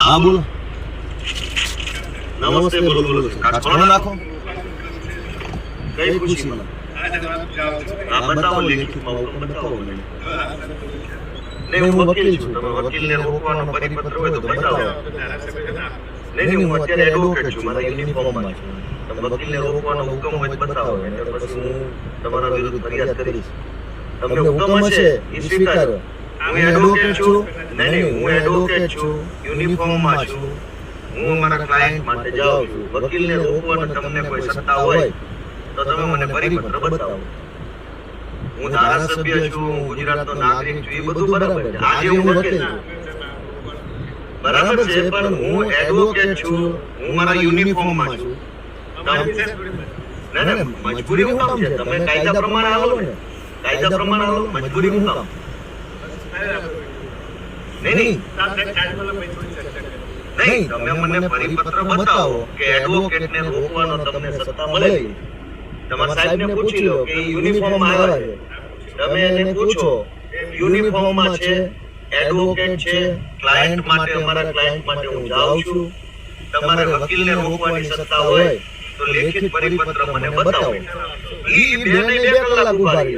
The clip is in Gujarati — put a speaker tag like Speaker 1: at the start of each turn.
Speaker 1: હા બોલો.
Speaker 2: નમસ્તે. બોલો બોલો.
Speaker 1: કાઢો નાખો.
Speaker 2: કઈ ખુશીમાં? હા બતાવો, લેખિતમાં હુકમ બતાવો મને. નહીં, હું વકીલ છું. તમે વકીલને રોકવાનો પરિપત્ર હોય તો બતાવો. નહીં, હું અત્યારે એડવોકેટ છું, મારા યુનિફોર્મમાં છું. તમે વકીલને રોકવાનો હુકમ હોય તો બતાવો, નહીં તો પછી હું તમારા વિરુદ્ધ ફરિયાદ કરીશ. તમને હુકમ હશે એ સ્વીકારો. હું એડવોકેટ છું. નહીં, હું એડવોકેટ છું, યુનિફોર્મમાં છું. હું મારા ક્લાયન્ટ માટે જાઉં છું. વકીલને રોકવાનો તમને કોઈ સત્તા હોય તો તમે મને પરિપત્ર બતાવો. હું ધારાસભ્ય છું, ગુજરાતનો નાગરિક છું, એ બધું બરાબર છે. આજે હું વકીલ છું, બરાબર છે, પણ હું એડવોકેટ છું, હું મારા યુનિફોર્મમાં છું. ના ના, મજબૂરી હું કામ છે? તમે કાયદા પ્રમાણે હાલો ને, કાયદા પ્રમાણે હાલો, મજબૂરી હું કામ? નહીં, તમે મને પરિપત્ર બતાવો કે એડવોકેટને રોકવાનો તમને સત્તા મળેલી. તમારા સાહેબને પૂછી લો કે યુનિફોર્મમાં આવ્યા છે, તમે એને પૂછો યુનિફોર્મમાં છે, એડવોકેટ છે, ક્લાયન્ટ માટે, અમારા ક્લાયન્ટ માટે હું જાઉં છું. તમારે વકીલને રોકવાની સત્તા હોય તો લેખિત પરિપત્ર મને બતાવો. ઈ 2 કલાક ઉભા રહે.